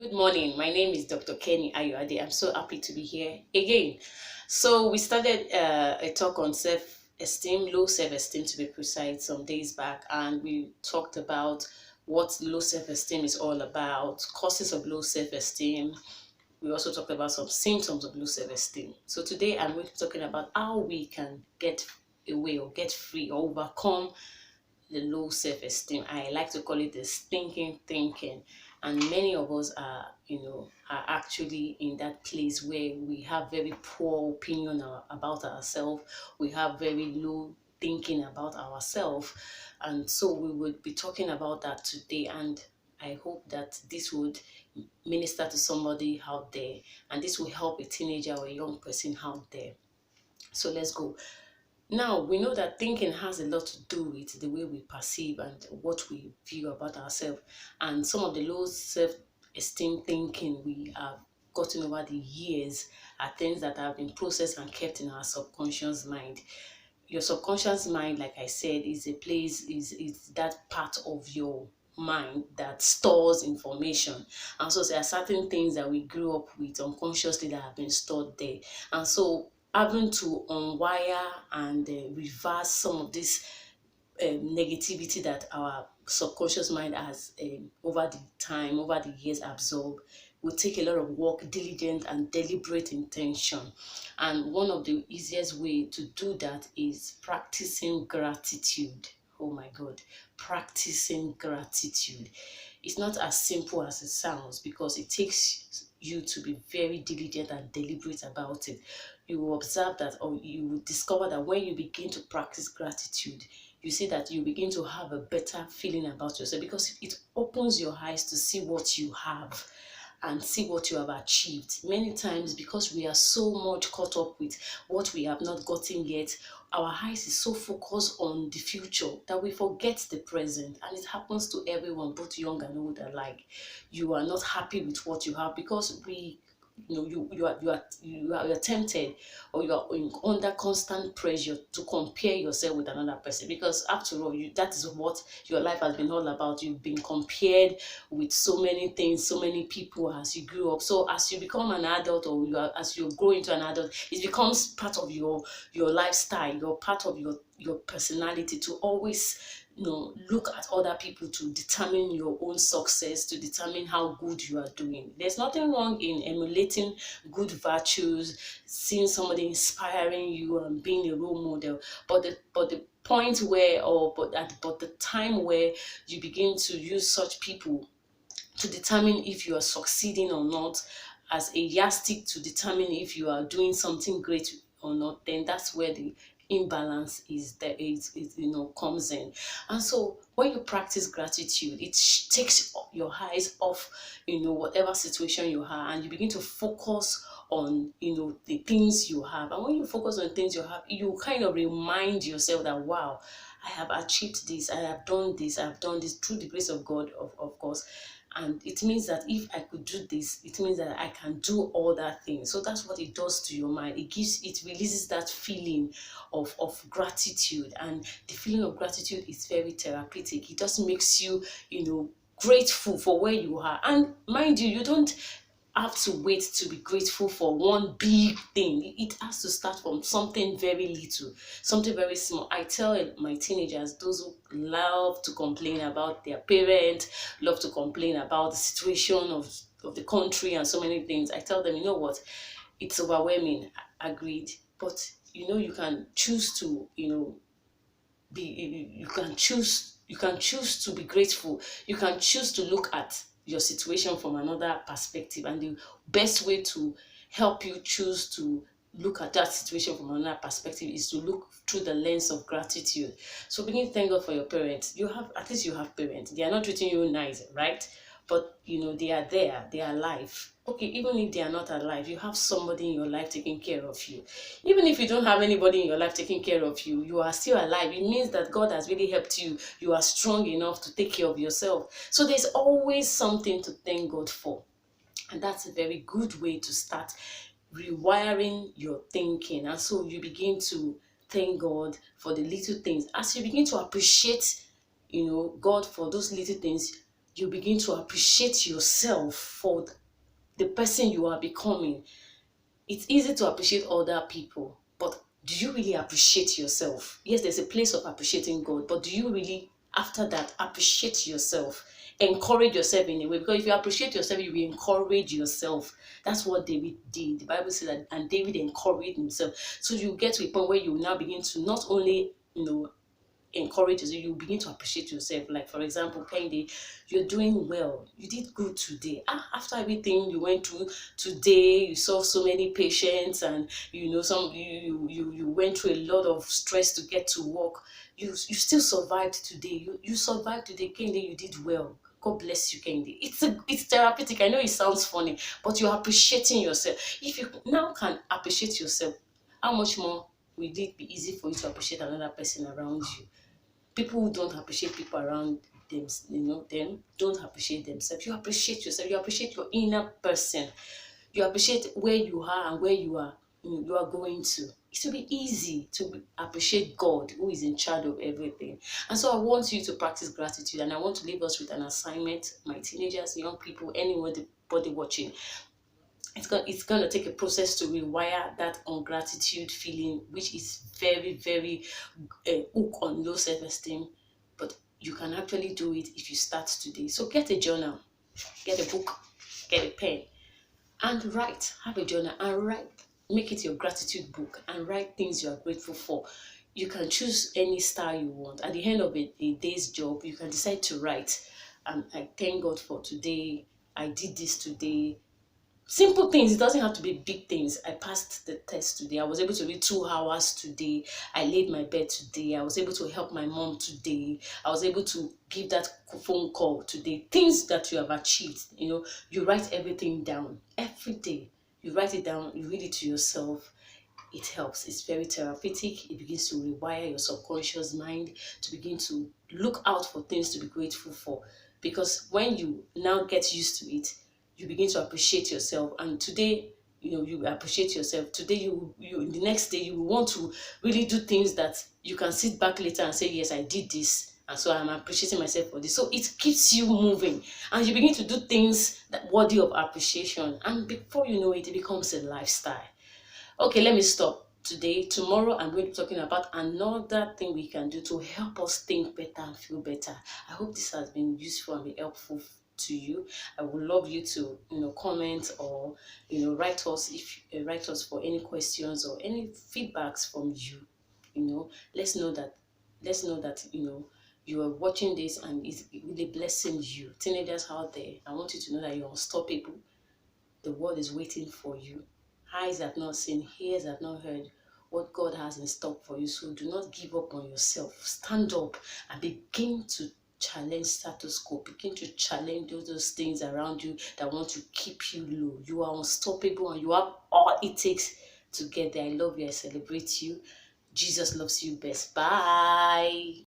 Good morning. My name is Dr. Kenny Ayoade. I'm so happy to be here again. So we started a talk on self-esteem, low self-esteem to be precise, some days back, and we talked about what low self-esteem is all about, causes of low self-esteem. We also talked about some symptoms of low self-esteem. So today I'm going to be talking about how we can get away or get free or overcome the low self-esteem. I like to call it the stinking thinking. And many of us are actually in that place where we have very poor opinion about ourselves. We have very low thinking about ourselves. And so we would be talking about that today. And I hope that this would minister to somebody out there, and this will help a teenager or a young person out there. So let's go. Now, we know that thinking has a lot to do with the way we perceive and what we view about ourselves. And some of the low self esteem thinking we have gotten over the years are things that have been processed and kept in our subconscious mind. Your subconscious mind, like I said, is a place, is that part of your mind that stores information. And so there are certain things that we grew up with unconsciously that have been stored there. And so having to unwire and reverse some of this negativity that our subconscious mind has over the time, over the years absorbed, will take a lot of work, diligent and deliberate intention. And one of the easiest way to do that is practicing gratitude. Oh my God, practicing gratitude. It's not as simple as it sounds, because it takes you to be very diligent and deliberate about it. You will observe that, or you will discover that when you begin to practice gratitude, you see that you begin to have a better feeling about yourself, because it opens your eyes to see what you have and see what you have achieved. Many times, because we are so much caught up with what we have not gotten yet, our eyes is so focused on the future that we forget the present. And it happens to everyone, both young and old alike. You are not happy with what you have, because you are tempted, or you are under constant pressure to compare yourself with another person, because after all, that is what your life has been all about. You've been compared with so many things, so many people as you grew up. So as you become an adult, or as you grow into an adult, it becomes part of your lifestyle, your part of your personality, to always look at other people to determine your own success, to determine how good you are doing. There's nothing wrong in emulating good virtues, seeing somebody inspiring you and being a role model, but the point where, but the time where you begin to use such people to determine if you are succeeding or not, as a yardstick to determine if you are doing something great or not, then that's where the imbalance is there, comes in. And so when you practice gratitude, it takes your eyes off whatever situation you are, and you begin to focus on the things you have. And when you focus on things you have, you kind of remind yourself that, wow, I have achieved this, I have done this, I have done this through the grace of God, of course. And it means that if I could do this, it means that I can do all that thing. So that's what it does to your mind. It releases that feeling of gratitude. And the feeling of gratitude is very therapeutic. It just makes you, grateful for where you are. And mind you, you don't have to wait to be grateful for one big thing. It has to start from something very little, something very small. I tell my teenagers, those who love to complain about their parents, love to complain about the situation of the country and so many things, I tell them, you know what, it's overwhelming, agreed, but you can choose to you can choose to be grateful. You can choose to look at your situation from another perspective, and the best way to help you choose to look at that situation from another perspective is to look through the lens of gratitude. So begin to thank God for your parents. At least you have parents. They are not treating you nice, right? But they are there, they are alive. Okay, even if they are not alive, you have somebody in your life taking care of you. Even if you don't have anybody in your life taking care of you, you are still alive. It means that God has really helped you. You are strong enough to take care of yourself. So there's always something to thank God for. And that's a very good way to start rewiring your thinking. And so you begin to thank God for the little things. As you begin to appreciate God for those little things, you begin to appreciate yourself for the person you are becoming. It's easy to appreciate other people, but do you really appreciate yourself? Yes, there's a place of appreciating God, but do you really, after that, appreciate yourself? Encourage yourself in a way, because if you appreciate yourself, you will encourage yourself. That's what David did. The Bible says that, and David encouraged himself. So you get to a point where you now begin to not only, encourages you, you begin to appreciate yourself. Like, for example, Kendi, you're doing well, you did good today. After everything you went through today, you saw so many patients, and you went through a lot of stress to get to work. You still survived today. You survived today, Kendi. You did well. God bless you, Kendi. It's therapeutic. I know it sounds funny, but you're appreciating yourself. If you now can appreciate yourself, how much more will it be easy for you to appreciate another person around you? People who don't appreciate people around them, them don't appreciate themselves. You appreciate yourself. You appreciate your inner person. You appreciate where you are and where you are going to. It will be easy to appreciate God, who is in charge of everything. And so I want you to practice gratitude, and I want to leave us with an assignment, my teenagers, young people, anybody watching. It's going to take a process to rewire that ungratitude feeling, which is very, very hook on low self-esteem. But you can actually do it if you start today. So get a journal, get a book, get a pen, and write. Have a journal and write. Make it your gratitude book and write things you are grateful for. You can choose any style you want. At the end of a day's job, you can decide to write. I thank God for today. I did this today. Simple things. It doesn't have to be big things. I passed the test today. I was able to read 2 hours today. I laid my bed today. I was able to help my mom today. I was able to give that phone call today. Things that you have achieved. You write everything down every day. You write it down. You read it to yourself. It helps. It's very therapeutic. It begins to rewire your subconscious mind to begin to look out for things to be grateful for. Because when you now get used to it, you begin to appreciate yourself. And today, you appreciate yourself. Today, the next day, you will want to really do things that you can sit back later and say, yes, I did this. And so I'm appreciating myself for this. So it keeps you moving, and you begin to do things that worthy of appreciation. And before you know it, it becomes a lifestyle. Okay, let me stop today. Tomorrow, I'm going to be talking about another thing we can do to help us think better and feel better. I hope this has been useful and be helpful to you. I would love you to, comment or, write us for any questions or any feedbacks from you. Let's know that, you are watching this and it's really blessing you. Teenagers out there, I want you to know that you're unstoppable. The world is waiting for you. Eyes have not seen, ears have not heard what God has in stock for you. So do not give up on yourself. Stand up and begin to challenge status quo. Begin to challenge those things around you that want to keep you low. You are unstoppable and you have all it takes to get there. I love you. I celebrate you. Jesus loves you best. Bye.